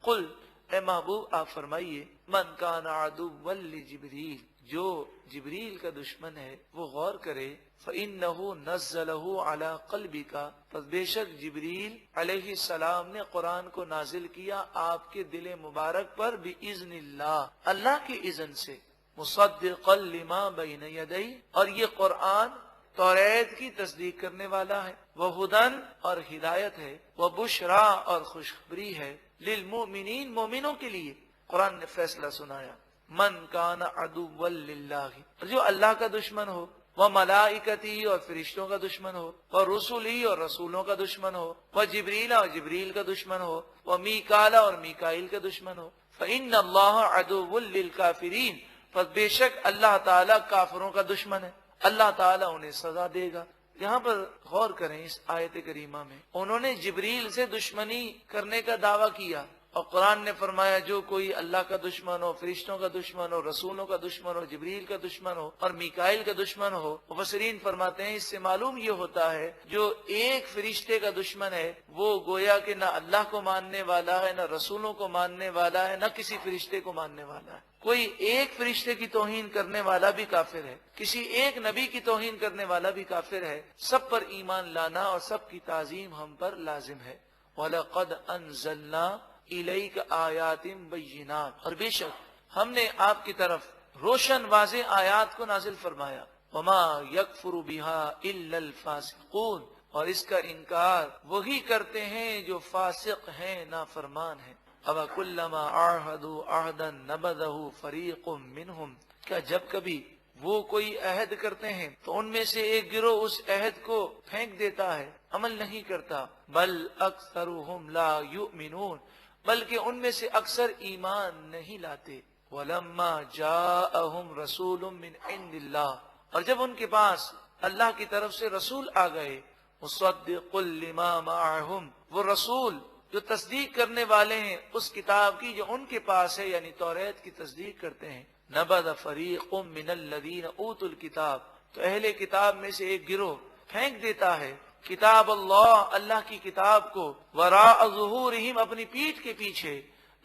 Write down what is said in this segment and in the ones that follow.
قل اے محبوب آپ فرمائیے من کان عدوا لجبریل جو جبریل کا دشمن ہے وہ غور کرے فإنه نزله على قلبك پس بے شک جبریل علیہ السلام نے قرآن کو نازل کیا آپ کے دل مبارک پر بإذن اللہ اللہ کے اذن سے مصدقا لما بین یدیہ اور یہ قرآن توریت کی تصدیق کرنے والا ہے وہدن اور ہدایت ہے وبشرا اور خوشخبری ہے للمؤمنین مومنوں کے لیے قرآن نے فیصلہ سنایا من کان عدوا للہ جو اللہ کا دشمن ہو وملائکتی اور فرشتوں کا دشمن ہو ورسلی اور رسولوں کا دشمن ہو وجبریل اور جبریل کا دشمن ہو ومیکال اور میکائیل کا دشمن ہو فإن اللہ عدو للکافرین پس بے شک اللہ تعالیٰ کافروں کا دشمن ہے اللہ تعالیٰ انہیں سزا دے گا۔ یہاں پر غور کریں اس آیت کریمہ میں انہوں نے جبریل سے دشمنی کرنے کا دعویٰ کیا اور قرآن نے فرمایا جو کوئی اللہ کا دشمن ہو فرشتوں کا دشمن ہو رسولوں کا دشمن ہو جبریل کا دشمن ہو اور میکائیل کا دشمن ہو مفسرین فرماتے ہیں اس سے معلوم یہ ہوتا ہے جو ایک فرشتے کا دشمن ہے وہ گویا کہ نہ اللہ کو ماننے والا ہے نہ رسولوں کو ماننے والا ہے نہ کسی فرشتے کو ماننے والا ہے۔ کوئی ایک فرشتے کی توہین کرنے والا بھی کافر ہے کسی ایک نبی کی توہین کرنے والا بھی کافر ہے سب پر ایمان لانا اور سب کی تعظیم ہم پر لازم ہے۔ وَلَقَدْ أَنزَلْنَا الیک آیات بینات اور بے شک ہم نے آپ کی طرف روشن واضح آیات کو نازل فرمایا وما یکفر بها الا الفاسقون اور اس کا انکار وہی کرتے ہیں جو فاسق ہیں نافرمان ہیں۔ اب کلما عاہدوا عہدا نبذہ فریق منہم کیا جب کبھی وہ کوئی عہد کرتے ہیں تو ان میں سے ایک گروہ اس عہد کو پھینک دیتا ہے عمل نہیں کرتا بل اکثرهم لا یؤمنون بلکہ ان میں سے اکثر ایمان نہیں لاتے۔ وَلَمَّا جَاءَهُمْ رَسُولٌ مِّنْ عِنْدِ اللَّهِ اور جب ان کے پاس اللہ کی طرف سے رسول آ گئے مُصَدِّقٌ لِّمَا مَعَهُمْ وہ رسول جو تصدیق کرنے والے ہیں اس کتاب کی جو ان کے پاس ہے یعنی توریت کی تصدیق کرتے ہیں نَبَذَ فَرِيقٌ مِّنَ الَّذِينَ أُوتُوا الْكِتَابَ تو اہل کتاب میں سے ایک گروہ پھینک دیتا ہے کتاب اللہ کی کتاب کو وراء ظہورہم اپنی پیٹھ کے پیچھے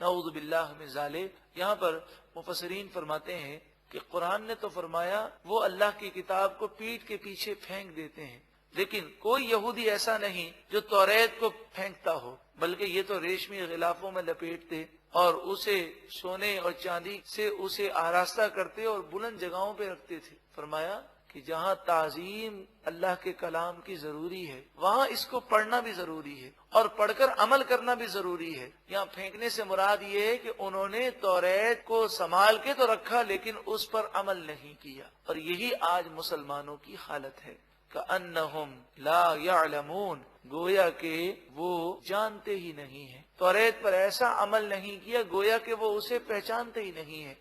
نعوذ باللہ من ذالک۔ یہاں پر مفسرین فرماتے ہیں کہ قرآن نے تو فرمایا وہ اللہ کی کتاب کو پیٹھ کے پیچھے پھینک دیتے ہیں لیکن کوئی یہودی ایسا نہیں جو توریت کو پھینکتا ہو بلکہ یہ تو ریشمی غلافوں میں لپیٹتے اور اسے سونے اور چاندی سے اسے آراستہ کرتے اور بلند جگہوں پہ رکھتے تھے۔ فرمایا کہ جہاں تعظیم اللہ کے کلام کی ضروری ہے وہاں اس کو پڑھنا بھی ضروری ہے اور پڑھ کر عمل کرنا بھی ضروری ہے۔ یہاں پھینکنے سے مراد یہ ہے کہ انہوں نے توریت کو سنبھال کے تو رکھا لیکن اس پر عمل نہیں کیا اور یہی آج مسلمانوں کی حالت ہے کأنہم لا یعلمون گویا کہ وہ جانتے ہی نہیں ہیں توریت پر ایسا عمل نہیں کیا گویا کہ وہ اسے پہچانتے ہی نہیں ہیں۔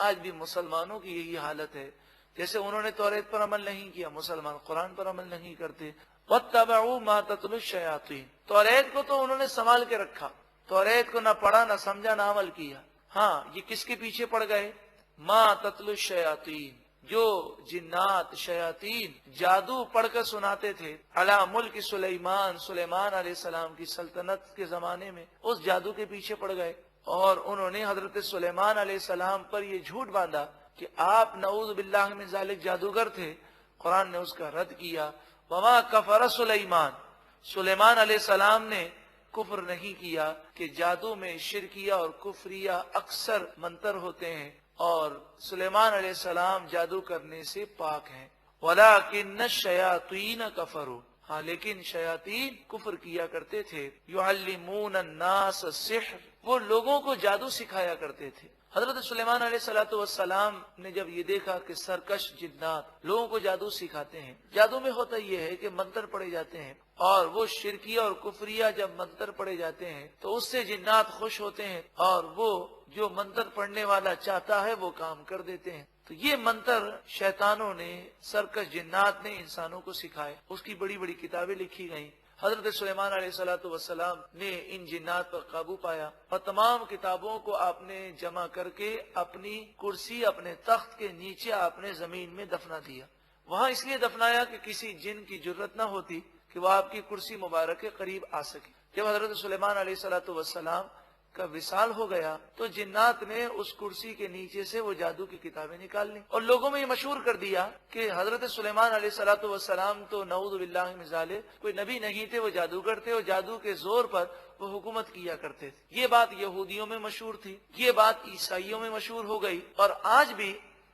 آج بھی مسلمانوں کی یہی حالت ہے جیسے انہوں نے توریت پر عمل نہیں کیا مسلمان قرآن پر عمل نہیں کرتے۔ وَاتَّبَعُوا مَا تَتْلُو الشَّيَاطِينُ توریت کو تو انہوں نے سنبھال کے رکھا توریت کو نہ پڑھا نہ سمجھا نہ عمل کیا۔ ہاں یہ کس کے پیچھے پڑ گئے مَا تَتْلُو الشَّيَاطِينُ جو جنات شیاطین جادو پڑھ کر سناتے تھے علی ملک سلیمان علیہ السلام کی سلطنت کے زمانے میں اس جادو کے پیچھے پڑ گئے اور انہوں نے حضرت سلیمان علیہ السلام پر یہ جھوٹ باندھا کہ آپ نعوذ باللہ من ذالک جادوگر تھے۔ قرآن نے اس کا رد کیا وما کفر سلیمان علیہ السلام نے کفر نہیں کیا کہ جادو میں شرکیہ اور کفریہ اکثر منتر ہوتے ہیں اور سلیمان علیہ السلام جادو کرنے سے پاک ہیں۔ وَلَكِنَّ الشَّيَاطِينَ كَفَرُوا ہاں لیکن شیاطین کفر کیا کرتے تھے۔ يُعَلِّمُونَ النَّاسَ السِّحْرَ وہ لوگوں کو جادو سکھایا کرتے تھے۔ حضرت سلیمان علیہ السلام نے جب یہ دیکھا کہ سرکش جنات لوگوں کو جادو سکھاتے ہیں جادو میں ہوتا یہ ہے کہ منتر پڑے جاتے ہیں اور وہ شرکیہ اور کفریہ جب منتر پڑے جاتے ہیں تو اس سے جنات خوش ہوتے ہیں اور وہ جو منتر پڑھنے والا چاہتا ہے وہ کام کر دیتے ہیں۔ تو یہ منتر شیطانوں نے سرکش جنات نے انسانوں کو سکھائے اس کی بڑی بڑی کتابیں لکھی گئیں۔ حضرت سلیمان علیہ السلام نے ان جنات پر قابو پایا اور تمام کتابوں کو آپ نے جمع کر کے اپنی کرسی اپنے تخت کے نیچے آپ نے زمین میں دفنا دیا۔ وہاں اس لیے دفنایا کہ کسی جن کی جرت نہ ہوتی کہ وہ آپ کی کرسی مبارک کے قریب آ سکے۔ جب حضرت سلیمان علیہ السلام کا وصال ہو گیا تو جنات نے اس کرسی کے نیچے سے وہ جادو کی کتابیں نکال لی اور لوگوں میں یہ مشہور کر دیا کہ حضرت سلیمان علیہ الصلوۃ والسلام تو نعوذ باللہ من ذالک کوئی نبی نہیں تھے، وہ جادوگر تھے اور جادو کے زور پر وہ حکومت کیا کرتے تھے۔ یہ بات یہودیوں میں مشہور تھی، یہ بات عیسائیوں میں مشہور ہو گئی، اور آج بھی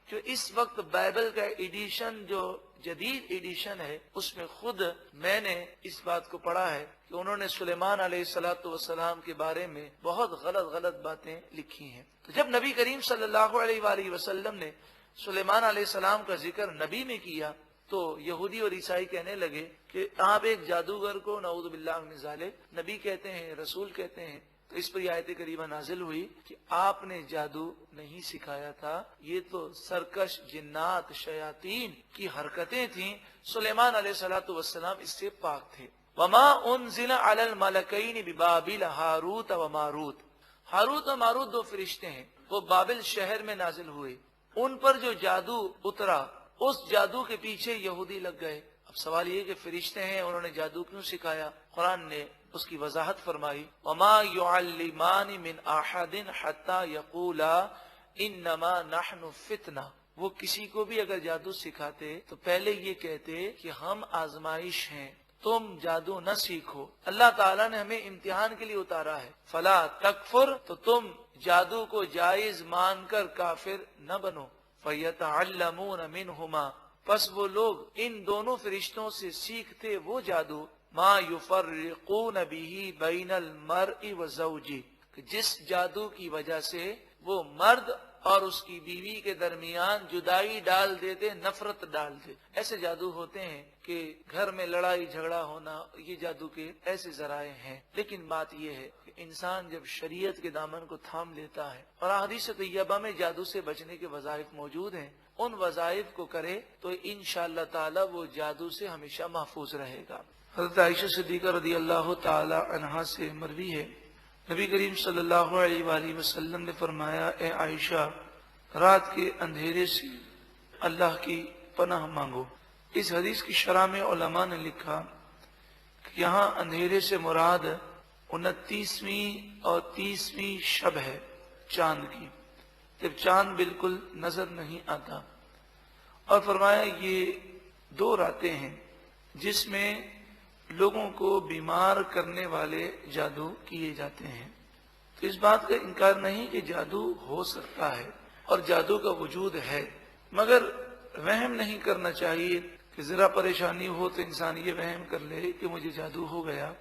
جو اس وقت بائبل کا ایڈیشن جو جدید ایڈیشن ہے اس میں خود میں نے اس بات کو پڑھا ہے کہ انہوں نے سلیمان علیہ الصلوۃ والسلام کے بارے میں بہت غلط باتیں لکھی ہیں۔ تو جب نبی کریم صلی اللہ علیہ وآلہ وسلم نے سلیمان علیہ السلام کا ذکر نبی میں کیا تو یہودی اور عیسائی کہنے لگے کہ آپ ایک جادوگر کو نعوذ باللہ من ذالک نبی کہتے ہیں، رسول کہتے ہیں۔ تو اس پر یہ آیت کریمہ نازل ہوئی کہ آپ نے جادو نہیں سکھایا تھا، یہ تو سرکش جنات شیاطین کی حرکتیں تھیں، سلیمان علیہ الصلوۃ والسلام اس سے پاک تھے۔ وما انزل علی الملکین ببابل ہاروت و ماروت، ہاروت و ماروت دو فرشتے ہیں، وہ بابل شہر میں نازل ہوئے، ان پر جو جادو اترا اس جادو کے پیچھے یہودی لگ گئے۔ اب سوال یہ کہ فرشتے ہیں، انہوں نے جادو کیوں سکھایا؟ قرآن نے اس کی وضاحت فرمائی، وما يعلمان من احد حتى يقولا انما نحن فتنہ، وہ کسی کو بھی اگر جادو سکھاتے تو پہلے یہ کہتے کہ ہم آزمائش ہیں، تم جادو نہ سیکھو، اللہ تعالیٰ نے ہمیں امتحان کے لیے اتارا ہے، فلا تکفر، تو تم جادو کو جائز مان کر کافر نہ بنو، فیتعلمون منہما، پس وہ لوگ ان دونوں فرشتوں سے سیکھتے وہ جادو ما یفرقون به بین المرء وزوجہ، کہ جس جادو کی وجہ سے وہ مرد اور اس کی بیوی کے درمیان جدائی ڈال دیتے، نفرت ڈال دے۔ ایسے جادو ہوتے ہیں کہ گھر میں لڑائی جھگڑا ہونا، یہ جادو کے ایسے ذرائع ہیں۔ لیکن بات یہ ہے کہ انسان جب شریعت کے دامن کو تھام لیتا ہے اور احادیث طیبہ میں جادو سے بچنے کے وظائف موجود ہیں، ان وظائف کو کرے تو انشاءاللہ تعالی وہ جادو سے ہمیشہ محفوظ رہے گا۔ حضرت عائشہ صدیقہ رضی اللہ تعالی عنہا سے مروی ہے، نبی کریم صلی اللہ علیہ وآلہ وسلم نے فرمایا، اے عائشہ، رات کے اندھیرے سے اللہ کی پناہ مانگو۔ اس حدیث کی شرح میں علماء نے لکھا کہ یہاں اندھیرے سے مراد 29ویں اور 30ویں شب ہے چاند کی، جب چاند بالکل نظر نہیں آتا، اور فرمایا یہ 2 راتیں ہیں جس میں لوگوں کو بیمار کرنے والے جادو کیے جاتے ہیں۔ تو اس بات کا انکار نہیں کہ جادو ہو سکتا ہے اور جادو کا وجود ہے، مگر وہم نہیں کرنا چاہیے کہ ذرا پریشانی ہو تو انسان یہ وہم کر لے کہ مجھے جادو ہو گیا۔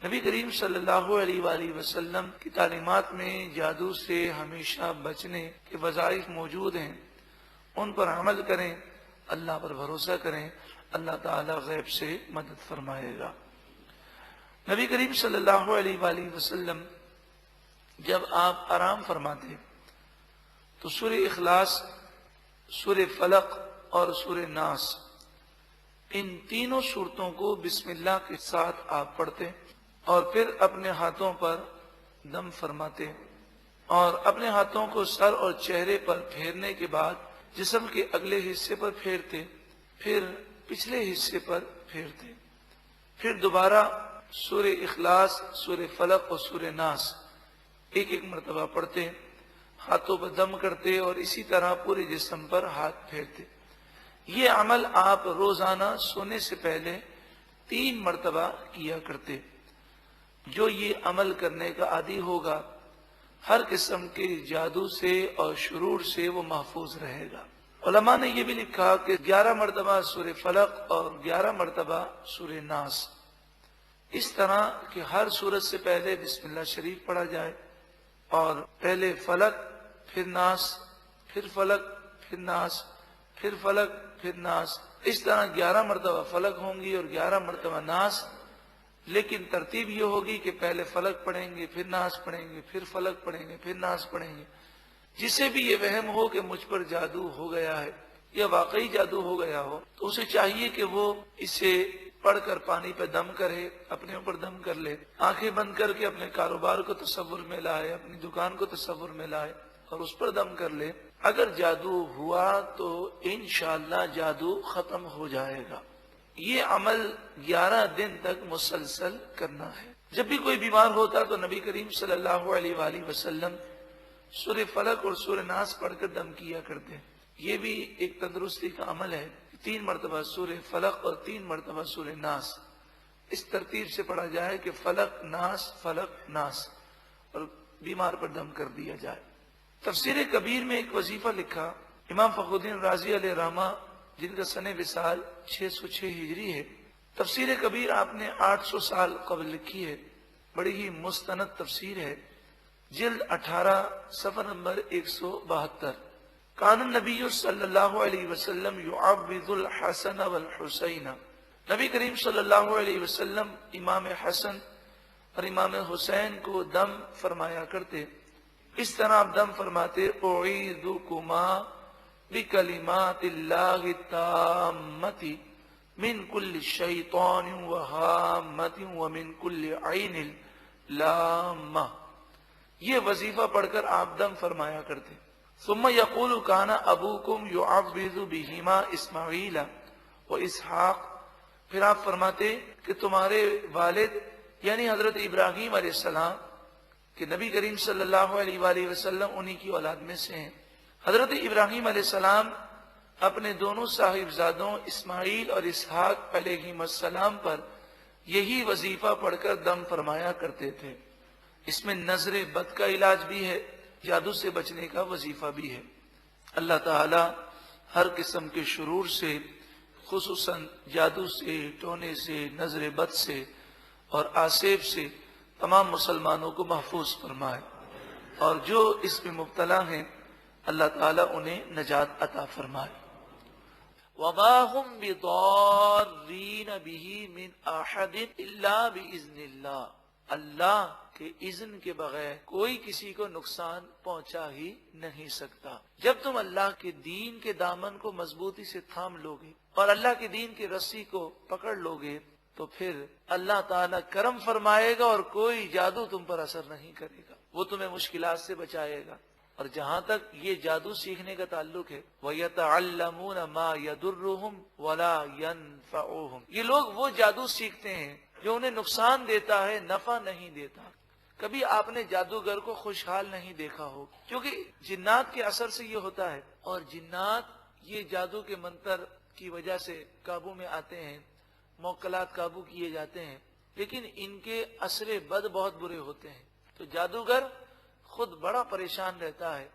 نبی کریم صلی اللہ علیہ وآلہ وسلم کی تعلیمات میں جادو سے ہمیشہ بچنے کے وظائف موجود ہیں، ان پر عمل کریں، اللہ پر بھروسہ کریں، اللہ تعالی غیب سے مدد فرمائے گا۔ نبی کریم صلی اللہ علیہ وآلہ وسلم جب آپ آرام فرماتے تو سورہ اخلاص، سورہ فلق اور سورہ ناس، ان تینوں سورتوں کو بسم اللہ کے ساتھ آپ پڑھتے اور پھر اپنے ہاتھوں پر دم فرماتے، اور اپنے ہاتھوں کو سر اور چہرے پر پھیرنے کے بعد جسم کے اگلے حصے پر پھیرتے، پھر پچھلے حصے پر پھیرتے، پھر دوبارہ سورہ اخلاص، سورہ فلق اور سورہ ناس ایک مرتبہ پڑھتے، ہاتھوں پر دم کرتے اور اسی طرح پورے جسم پر ہاتھ پھیرتے۔ یہ عمل آپ روزانہ سونے سے پہلے 3 مرتبہ کیا کرتے۔ جو یہ عمل کرنے کا عادی ہوگا ہر قسم کے جادو سے اور شرور سے وہ محفوظ رہے گا۔ علماء نے یہ بھی لکھا کہ 11 مرتبہ سورہ فلق اور 11 مرتبہ سورہ ناس، اس طرح کہ ہر سورت سے پہلے بسم اللہ شریف پڑھا جائے، اور پہلے فلق پھر ناس، پھر فلق پھر ناس، پھر فلق پھر ناس، اس طرح 11 مرتبہ فلق ہوں گی اور 11 مرتبہ ناس، لیکن ترتیب یہ ہوگی کہ پہلے فلق پڑھیں گے، پھر ناس پڑھیں گے، پھر فلق پڑھیں گے، پھر ناس پڑھیں گے۔ جسے بھی یہ وہم ہو کہ مجھ پر جادو ہو گیا ہے یا واقعی جادو ہو گیا ہو تو اسے چاہیے کہ وہ اسے پڑھ کر پانی پہ دم کرے، اپنے اوپر دم کر لے، آنکھیں بند کر کے اپنے کاروبار کو تصور میں لائے، اپنی دکان کو تصور میں لائے اور اس پر دم کر لے۔ اگر جادو ہوا تو انشاءاللہ جادو ختم ہو جائے گا۔ یہ عمل 11 دن تک مسلسل کرنا ہے۔ جب بھی کوئی بیمار ہوتا تو نبی کریم صلی اللہ علیہ وآلہ وسلم سورہ فلق اور سورہ ناس پڑھ کر دم کیا کرتے. یہ بھی ایک تندرستی کا عمل ہے. 3 مرتبہ سورہ فلق اور 3 مرتبہ سورہ ناس اس ترتیب سے پڑھا جائے کہ فلق ناس اور بیمار پر دم کر دیا جائے. تفسیر کبیر میں ایک وظیفہ لکھا امام فخر الدین رازی علیہ رحمہ، جن کا سن وصال 606 ہجری ہے. تفسیر کبیر آپ نے 800 سال قبل لکھی ہے. بڑی ہی مستند تفسیر ہے. جلد 18 صفحہ نمبر 172. کان النبی صلی اللہ علیہ وسلم یعوذ الحسن والحسین. نبی کریم صلی اللہ علیہ وسلم امام حسن اور امام حسین کو دم فرمایا کرتے. اس طرح آپ دم فرماتے: اعیذکما بکلمات اللہ التامۃ من کل شیطان وہامۃ ومن کل عین لامہ. یہ وظیفہ پڑھ کر آپ دم فرمایا کرتے. ثم یقول کان ابوکم یعوذ بہما اسماعیل و اسحاق. پھر آپ فرماتے کہ تمہارے والد یعنی حضرت ابراہیم علیہ السلام، کہ نبی کریم صلی اللہ علیہ وآلہ وسلم انہی کی اولاد میں سے ہیں. حضرت ابراہیم علیہ السلام اپنے دونوں صاحبزادوں اسماعیل اور اسحاق علیہم السلام پر یہی وظیفہ پڑھ کر دم فرمایا کرتے تھے. اس میں نظر بد کا علاج بھی ہے، جادو سے بچنے کا وظیفہ بھی ہے. اللہ تعالی ہر قسم کے شرور سے، خصوصاً جادو سے، ٹونے سے، نظر بد سے اور آسیب سے تمام مسلمانوں کو محفوظ فرمائے، اور جو اس میں مبتلا ہیں اللہ تعالیٰ انہیں نجات عطا فرمائے. وَمَا هُمْ بِضَارِّينَ بِهِ مِنْ أَحَدٍ إِلَّا بِإِذْنِ اللَّهِ. اللہ کے اذن کے بغیر کوئی کسی کو نقصان پہنچا ہی نہیں سکتا. جب تم اللہ کے دین کے دامن کو مضبوطی سے تھام لوگے اور اللہ کے دین کی رسی کو پکڑ لوگے تو پھر اللہ تعالیٰ کرم فرمائے گا اور کوئی جادو تم پر اثر نہیں کرے گا. وہ تمہیں مشکلات سے بچائے گا. اور جہاں تک یہ جادو سیکھنے کا تعلق ہے، وَيَتَعَلَّمُونَ مَا يَضُرُّهُمْ وَلَا يَنْفَعُهُمْ. یہ لوگ وہ جادو سیکھتے ہیں جو انہیں نقصان دیتا ہے، نفع نہیں دیتا. کبھی آپ نے جادوگر کو خوشحال نہیں دیکھا ہو، کیونکہ جنات کے اثر سے یہ ہوتا ہے. اور جنات یہ جادو کے منتر کی وجہ سے قابو میں آتے ہیں، موکلات قابو کیے جاتے ہیں، لیکن ان کے اثر بد بہت برے ہوتے ہیں. تو جادوگر خود بڑا پریشان رہتا ہے،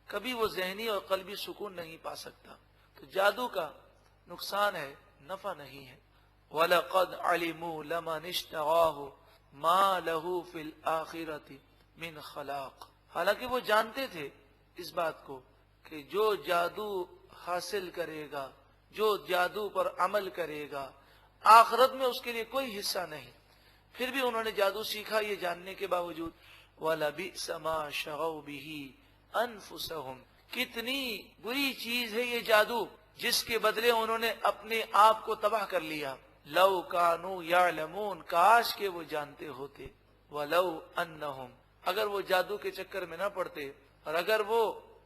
کبھی وہ ذہنی اور قلبی سکون نہیں پا سکتا. تو جادو کا نقصان ہے، نفع نہیں ہے. وَلَقَدْ عَلِمُوا لَمَنِ اشْتَرَاهُ مَا لَهُ فِي الْآخِرَةِ مِنْ خَلَاقٍ. حالانکہ وہ جانتے تھے اس بات کو کہ جو جادو حاصل کرے گا، جو جادو پر عمل کرے گا، آخرت میں اس کے لیے کوئی حصہ نہیں. پھر بھی انہوں نے جادو سیکھا یہ جاننے کے باوجود. وَلَبِئْسَ مَا شَغَوْا بِهِ أَنفُسَهُمْ. کتنی بری چیز ہے یہ جادو جس کے بدلے انہوں نے اپنے آپ کو تباہ کر لیا. لَوْ كَانُوا يَعْلَمُونَ. کاش کہ وہ جانتے ہوتے. وَلَوْ أَنَّهُمْ. اگر وہ جادو کے چکر میں نہ پڑتے اور اگر وہ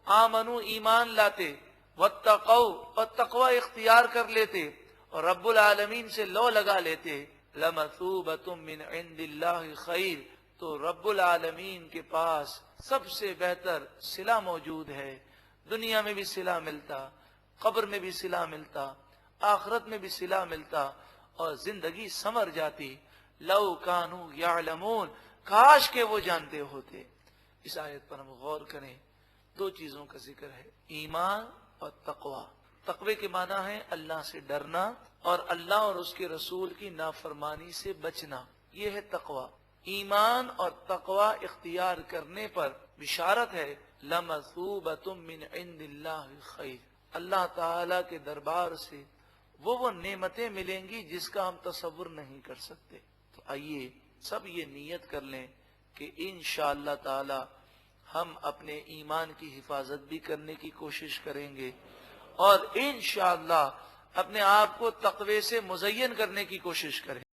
آمنوا ایمان لاتے، واتقوا اور تقوی اختیار کر لیتے اور رب العالمین سے لو لگا لیتے، لَمَثُوبَةٌ مِّنْ عِنْدِ اللَّهِ خَيْرٌ. تو رب العالمین کے پاس سب سے بہتر صلہ موجود ہے. دنیا میں بھی صلہ ملتا، قبر میں بھی صلہ ملتا، آخرت میں بھی صلہ ملتا اور زندگی سنور جاتی. لو کانوا یعلمون. کاش کہ وہ جانتے ہوتے. اس آیت پر ہم غور کریں. 2 چیزوں کا ذکر ہے، ایمان اور تقوی. تقوی کے معنی ہے اللہ سے ڈرنا اور اللہ اور اس کے رسول کی نافرمانی سے بچنا. یہ ہے تقوی. ایمان اور تقوی اختیار کرنے پر بشارت ہے، لَمَثُوبَةٌ مِّنْ عِنْدِ اللَّهِ خَيْرٌ. اللہ تعالی کے دربار سے وہ نعمتیں ملیں گی جس کا ہم تصور نہیں کر سکتے. تو آئیے سب یہ نیت کر لیں کہ انشاءاللہ تعالی ہم اپنے ایمان کی حفاظت بھی کرنے کی کوشش کریں گے اور انشاءاللہ اپنے آپ کو تقوی سے مزین کرنے کی کوشش کریں.